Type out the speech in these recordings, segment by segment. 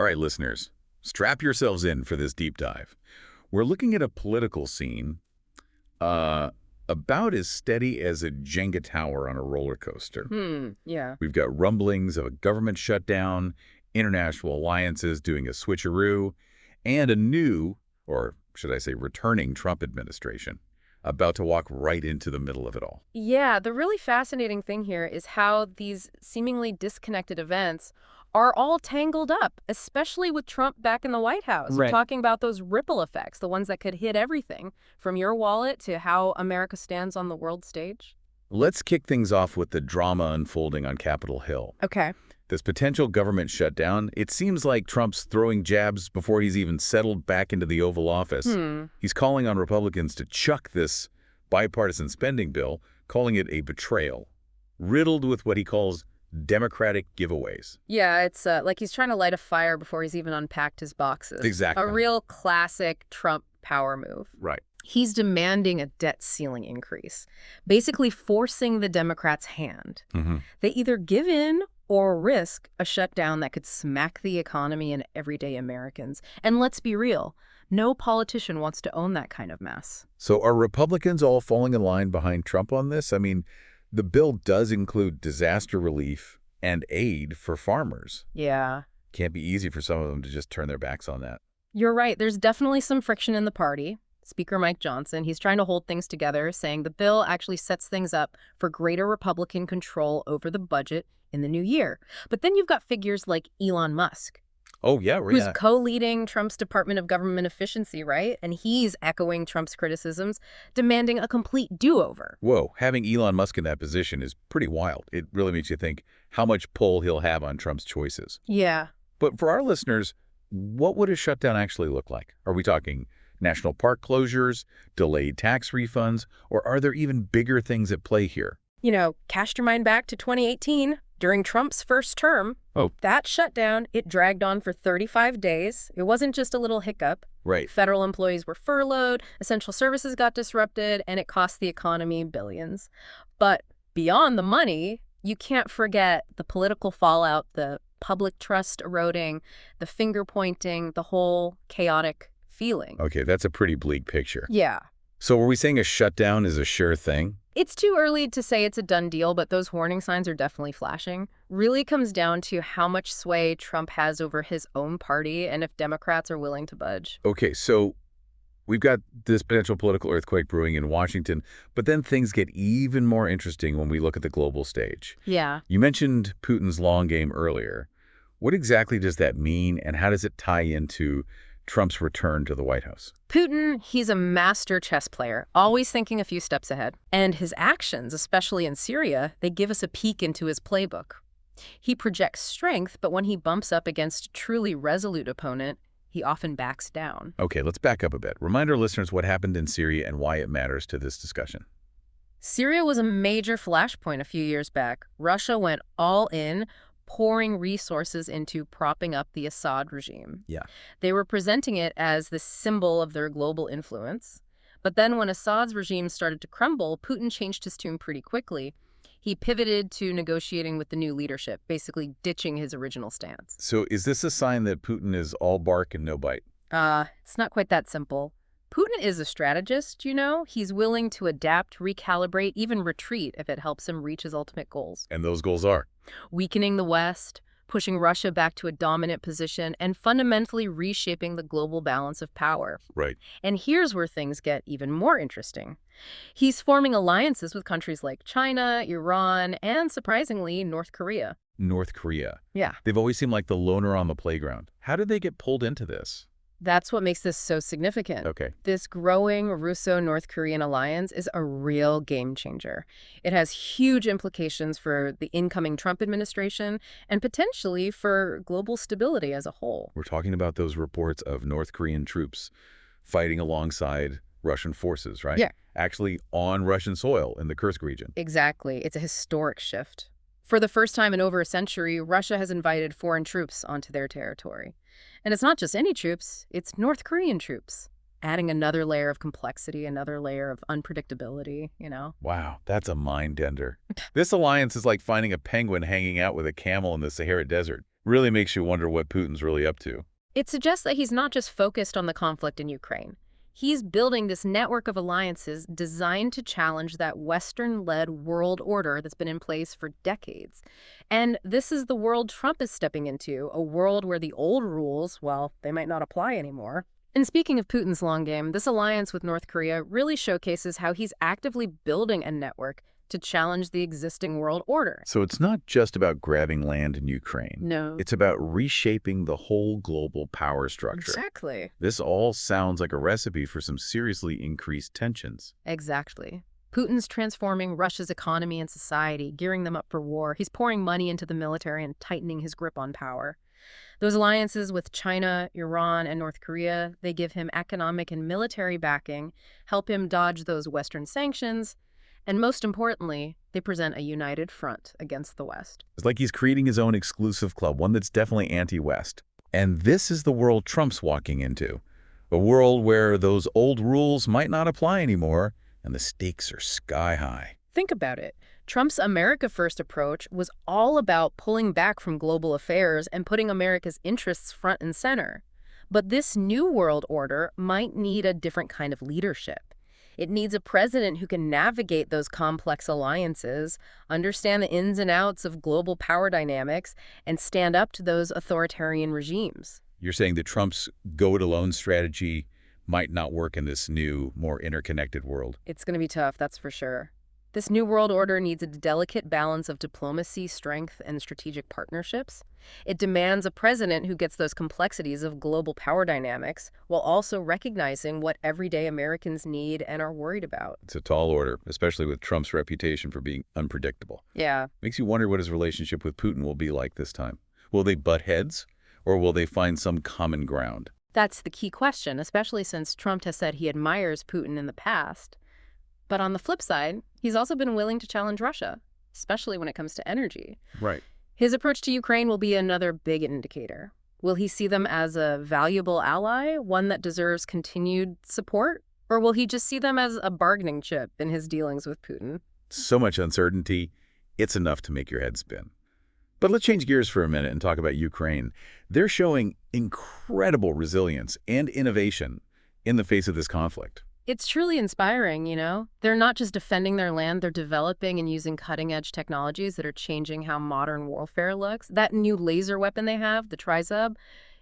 All right, listeners, strap yourselves in for this deep dive. We're looking at a political scene about as steady as a Jenga tower on a roller coaster. Yeah. We've got rumblings of a government shutdown, international alliances doing a switcheroo, and a new, or should I say returning, Trump administration about to walk right into the middle of it all. Yeah, the really fascinating thing here is how these seemingly disconnected events are all tangled up, especially with Trump back in the White House. You're Right. talking about those ripple effects, the ones that could hit everything, from your wallet to how America stands on the world stage. Let's kick things off with the drama unfolding on Capitol Hill. Okay. This potential government shutdown, it seems like Trump's throwing jabs before he's even settled back into the Oval Office. He's calling on Republicans to chuck this bipartisan spending bill, calling it a betrayal, riddled with what he calls Democratic giveaways. Yeah, it's like he's trying to light a fire before he's even unpacked his boxes. Exactly. A real classic Trump power move. Right. He's demanding a debt ceiling increase, basically forcing the Democrats' hand. They either give in or risk a shutdown that could smack the economy and everyday Americans. And let's be real, no politician wants to own that kind of mess. So are Republicans all falling in line behind Trump on this? I mean, the bill does include disaster relief and aid for farmers. Yeah. Can't be easy for some of them to just turn their backs on that. You're right. There's definitely some friction in the party. Speaker Mike Johnson, he's trying to hold things together, saying the bill actually sets things up for greater Republican control over the budget in the new year. But then you've got figures like Elon Musk, Oh, yeah, who's co-leading Trump's Department of Government Efficiency, right? And he's echoing Trump's criticisms, demanding a complete do-over. Whoa, having Elon Musk in that position is pretty wild. It really makes you think how much pull he'll have on Trump's choices. Yeah. But for our listeners, what would a shutdown actually look like? Are we talking national park closures, delayed tax refunds, or are there even bigger things at play here? You know, cast your mind back to 2018, during Trump's first term. Oh. That shutdown, it dragged on for 35 days. It wasn't just a little hiccup. Right. Federal employees were furloughed, essential services got disrupted, and it cost the economy billions. But beyond the money, you can't forget the political fallout, the public trust eroding, the finger pointing, the whole chaotic feeling. Okay, that's a pretty bleak picture. Yeah. So are we saying a shutdown is a sure thing? It's too early to say it's a done deal, but those warning signs are definitely flashing. Really comes down to how much sway Trump has over his own party and if Democrats are willing to budge. Okay, so we've got this potential political earthquake brewing in Washington, but then things get even more interesting when we look at the global stage. Yeah. You mentioned Putin's long game earlier. What exactly does that mean, and how does it tie into Trump's return to the White House? Putin, he's a master chess player, always thinking a few steps ahead. And his actions, especially in Syria, they give us a peek into his playbook. He projects strength, but when he bumps up against a truly resolute opponent, he often backs down. Okay, let's back up a bit. Remind our listeners what happened in Syria and why it matters to this discussion. Syria was a major flashpoint a few years back. Russia went all in, pouring resources into propping up the Assad regime. Yeah. They were presenting it as the symbol of their global influence. But then when Assad's regime started to crumble, Putin changed his tune pretty quickly. He pivoted to negotiating with the new leadership, basically ditching his original stance. So is this a sign that Putin is all bark and no bite? It's not quite that simple. Putin is a strategist, you know? He's willing to adapt, recalibrate, even retreat if it helps him reach his ultimate goals. And those goals are? Weakening the West, pushing Russia back to a dominant position, and fundamentally reshaping the global balance of power. Right. And here's where things get even more interesting. He's forming alliances with countries like China, Iran, and surprisingly, North Korea. North Korea. Yeah. They've always seemed like the loner on the playground. How did they get pulled into this? That's what makes this so significant. Okay. This growing Russo-North Korean alliance is a real game changer. It has huge implications for the incoming Trump administration and potentially for global stability as a whole. We're talking about those reports of North Korean troops fighting alongside Russian forces, right? Yeah. Actually on Russian soil in the Kursk region. Exactly. It's a historic shift. For the first time in over a century, Russia has invited foreign troops onto their territory. And it's not just any troops, it's North Korean troops, adding another layer of complexity, another layer of unpredictability, you know? Wow, that's a mind-ender. This alliance is like finding a penguin hanging out with a camel in the Sahara Desert. Really makes you wonder what Putin's really up to. It suggests that he's not just focused on the conflict in Ukraine. He's building this network of alliances designed to challenge that Western-led world order that's been in place for decades. And this is the world Trump is stepping into, a world where the old rules, well, they might not apply anymore. And speaking of Putin's long game, this alliance with North Korea really showcases how he's actively building a network to challenge the existing world order. So it's not just about grabbing land in Ukraine. No. It's about reshaping the whole global power structure. Exactly. This all sounds like a recipe for some seriously increased tensions. Exactly. Putin's transforming Russia's economy and society, gearing them up for war. He's pouring money into the military and tightening his grip on power. Those alliances with China, Iran, and North Korea, they give him economic and military backing, help him dodge those Western sanctions, and most importantly, they present a united front against the West. It's like he's creating his own exclusive club, one that's definitely anti-West. And this is the world Trump's walking into. A world where those old rules might not apply anymore, and the stakes are sky high. Think about it. Trump's America First approach was all about pulling back from global affairs and putting America's interests front and center. But this new world order might need a different kind of leadership. It needs a president who can navigate those complex alliances, understand the ins and outs of global power dynamics, and stand up to those authoritarian regimes. You're saying that Trump's go-it-alone strategy might not work in this new, more interconnected world? It's going to be tough, that's for sure. This new world order needs a delicate balance of diplomacy, strength, and strategic partnerships. It demands a president who gets those complexities of global power dynamics while also recognizing what everyday Americans need and are worried about. It's a tall order, especially with Trump's reputation for being unpredictable. Yeah. Makes you wonder what his relationship with Putin will be like this time. Will they butt heads, or will they find some common ground? That's the key question, especially since Trump has said he admires Putin in the past. But on the flip side, he's also been willing to challenge Russia, especially when it comes to energy. Right. His approach to Ukraine will be another big indicator. Will he see them as a valuable ally, one that deserves continued support? Or will he just see them as a bargaining chip in his dealings with Putin? So much uncertainty, it's enough to make your head spin. But let's change gears for a minute and talk about Ukraine. They're showing incredible resilience and innovation in the face of this conflict. It's truly inspiring, you know? They're not just defending their land, they're developing and using cutting-edge technologies that are changing how modern warfare looks. That new laser weapon they have, the Trizub,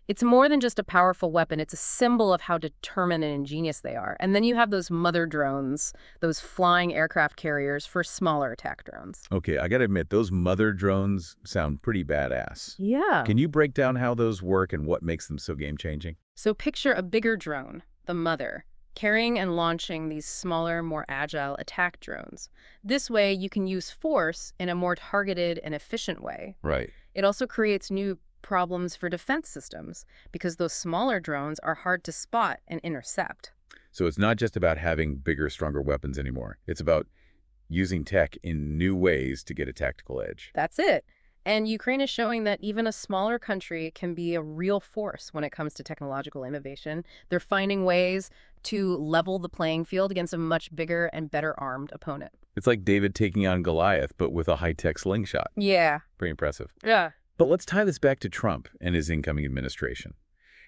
it's more than just a powerful weapon. It's a symbol of how determined and ingenious they are. And then you have those mother drones, those flying aircraft carriers for smaller attack drones. Okay, I gotta admit, those mother drones sound pretty badass. Yeah. Can you break down how those work and what makes them so game-changing? So picture a bigger drone, the mother, carrying and launching these smaller, more agile attack drones. This way, you can use force in a more targeted and efficient way. Right. It also creates new problems for defense systems because those smaller drones are hard to spot and intercept. So it's not just about having bigger, stronger weapons anymore. It's about using tech in new ways to get a tactical edge. That's it. And Ukraine is showing that even a smaller country can be a real force when it comes to technological innovation. They're finding ways to level the playing field against a much bigger and better armed opponent. It's like David taking on Goliath, but with a high-tech slingshot. Yeah. Pretty impressive. Yeah. But let's tie this back to Trump and his incoming administration.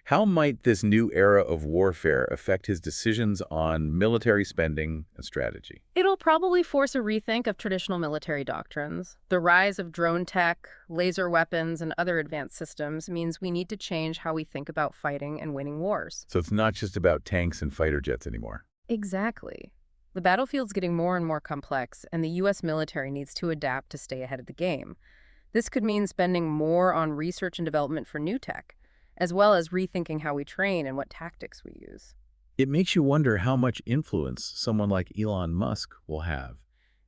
How might this new era of warfare affect his decisions on military spending and strategy? It'll probably force a rethink of traditional military doctrines. The rise of drone tech, laser weapons, and other advanced systems means we need to change how we think about fighting and winning wars. So it's not just about tanks and fighter jets anymore. Exactly. The battlefield's getting more and more complex, and the U.S. military needs to adapt to stay ahead of the game. This could mean spending more on research and development for new tech, as well as rethinking how we train and what tactics we use. It makes you wonder how much influence someone like Elon Musk will have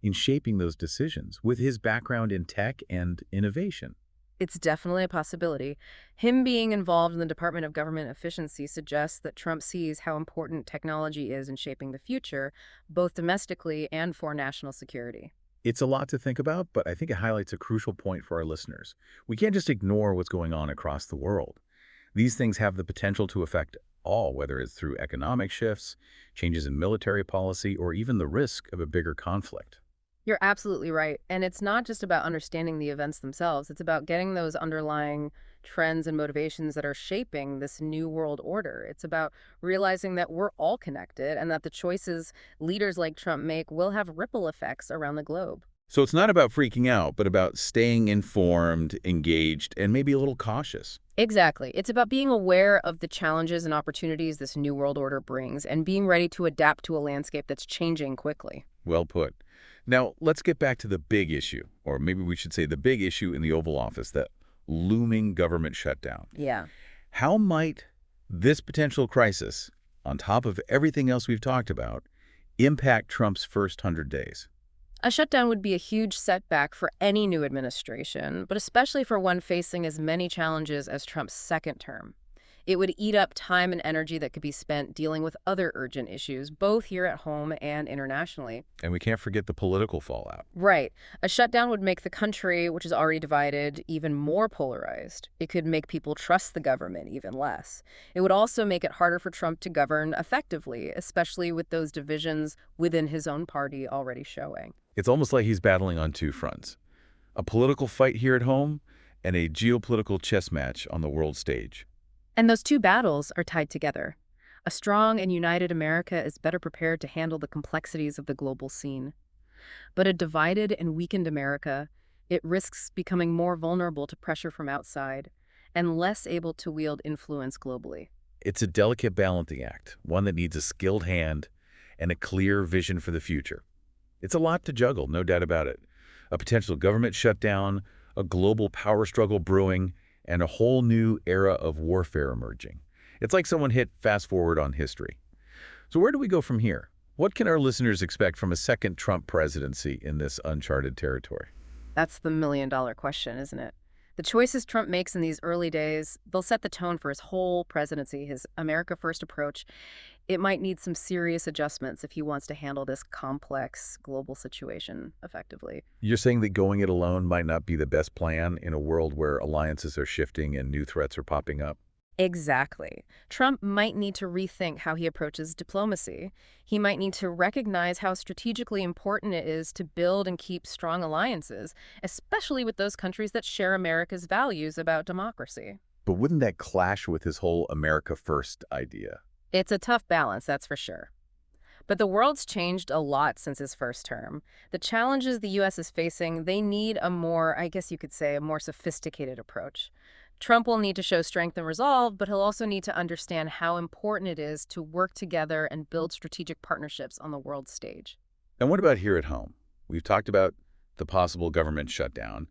in shaping those decisions with his background in tech and innovation. It's definitely a possibility. Him being involved in the Department of Government Efficiency suggests that Trump sees how important technology is in shaping the future, both domestically and for national security. It's a lot to think about, but I think it highlights a crucial point for our listeners. We can't just ignore what's going on across the world. These things have the potential to affect all, whether it's through economic shifts, changes in military policy, or even the risk of a bigger conflict. You're absolutely right. And it's not just about understanding the events themselves. It's about getting those underlying trends and motivations that are shaping this new world order. It's about realizing that we're all connected and that the choices leaders like Trump make will have ripple effects around the globe. So it's not about freaking out, but about staying informed, engaged, and maybe a little cautious. Exactly. It's about being aware of the challenges and opportunities this new world order brings and being ready to adapt to a landscape that's changing quickly. Well put. Now, let's get back to the big issue, or maybe we should say the big issue in the Oval Office, that looming government shutdown. Yeah. How might this potential crisis, on top of everything else we've talked about, impact Trump's first 100 days? A shutdown would be a huge setback for any new administration, but especially for one facing as many challenges as Trump's second term. It would eat up time and energy that could be spent dealing with other urgent issues, both here at home and internationally. And we can't forget the political fallout. Right. A shutdown would make the country, which is already divided, even more polarized. It could make people trust the government even less. It would also make it harder for Trump to govern effectively, especially with those divisions within his own party already showing. It's almost like he's battling on two fronts: a political fight here at home and a geopolitical chess match on the world stage. And those two battles are tied together. A strong and united America is better prepared to handle the complexities of the global scene. But a divided and weakened America, it risks becoming more vulnerable to pressure from outside and less able to wield influence globally. It's a delicate balancing act, one that needs a skilled hand and a clear vision for the future. It's a lot to juggle, no doubt about it. A potential government shutdown, a global power struggle brewing, and a whole new era of warfare emerging. It's like someone hit fast forward on history. So where do we go from here? What can our listeners expect from a second Trump presidency in this uncharted territory? That's the million-dollar question, isn't it? The choices Trump makes in these early days, they'll set the tone for his whole presidency, his America-first approach. It might need some serious adjustments if he wants to handle this complex global situation effectively. You're saying that going it alone might not be the best plan in a world where alliances are shifting and new threats are popping up? Exactly. Trump might need to rethink how he approaches diplomacy. He might need to recognize how strategically important it is to build and keep strong alliances, especially with those countries that share America's values about democracy. But wouldn't that clash with his whole America First idea? It's a tough balance, that's for sure. But the world's changed a lot since his first term. The challenges the U.S. is facing, they need a more, I guess you could say, a more sophisticated approach. Trump will need to show strength and resolve, but he'll also need to understand how important it is to work together and build strategic partnerships on the world stage. And what about here at home? We've talked about the possible government shutdown,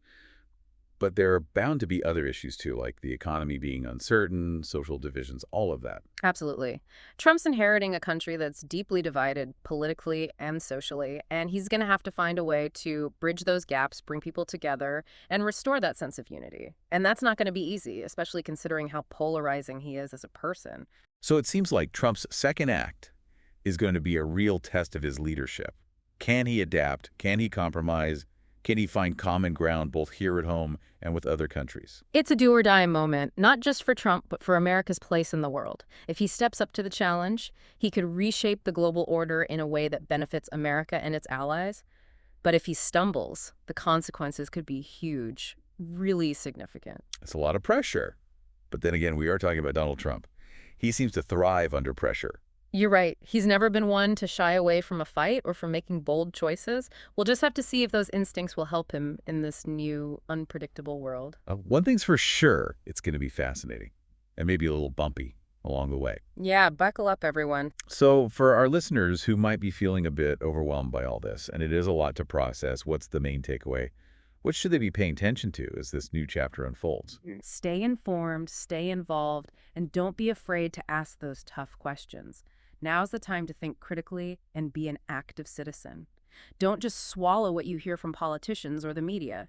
but there are bound to be other issues too, like the economy being uncertain, social divisions, all of that. Absolutely. Trump's inheriting a country that's deeply divided politically and socially, and he's going to have to find a way to bridge those gaps, bring people together, and restore that sense of unity. And that's not going to be easy, especially considering how polarizing he is as a person. So it seems like Trump's second act is going to be a real test of his leadership. Can he adapt? Can he compromise? Can he find common ground both here at home and with other countries? It's a do-or-die moment, not just for Trump, but for America's place in the world. If he steps up to the challenge, he could reshape the global order in a way that benefits America and its allies. But if he stumbles, the consequences could be huge, really significant. It's a lot of pressure. But then again, we are talking about Donald Trump. He seems to thrive under pressure. You're right. He's never been one to shy away from a fight or from making bold choices. We'll just have to see if those instincts will help him in this new, unpredictable world. One thing's for sure, it's going to be fascinating and maybe a little bumpy along the way. Yeah, buckle up, everyone. So for our listeners who might be feeling a bit overwhelmed by all this, and it is a lot to process, what's the main takeaway? What should they be paying attention to as this new chapter unfolds? Stay informed, stay involved, and don't be afraid to ask those tough questions. Now's the time to think critically and be an active citizen. Don't just swallow what you hear from politicians or the media.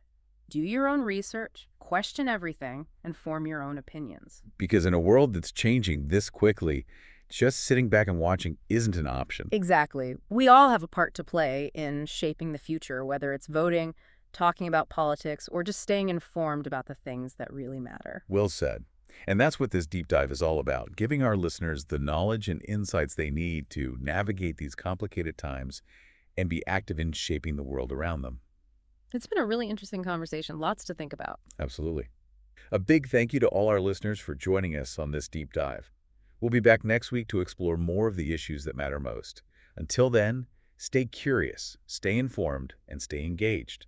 Do your own research, question everything, and form your own opinions. Because in a world that's changing this quickly, just sitting back and watching isn't an option. Exactly. We all have a part to play in shaping the future, whether it's voting, talking about politics, or just staying informed about the things that really matter. Well said. And that's what this deep dive is all about, giving our listeners the knowledge and insights they need to navigate these complicated times and be active in shaping the world around them. It's been a really interesting conversation, lots to think about. Absolutely. A big thank you to all our listeners for joining us on this deep dive. We'll be back next week to explore more of the issues that matter most. Until then, stay curious, stay informed, and stay engaged.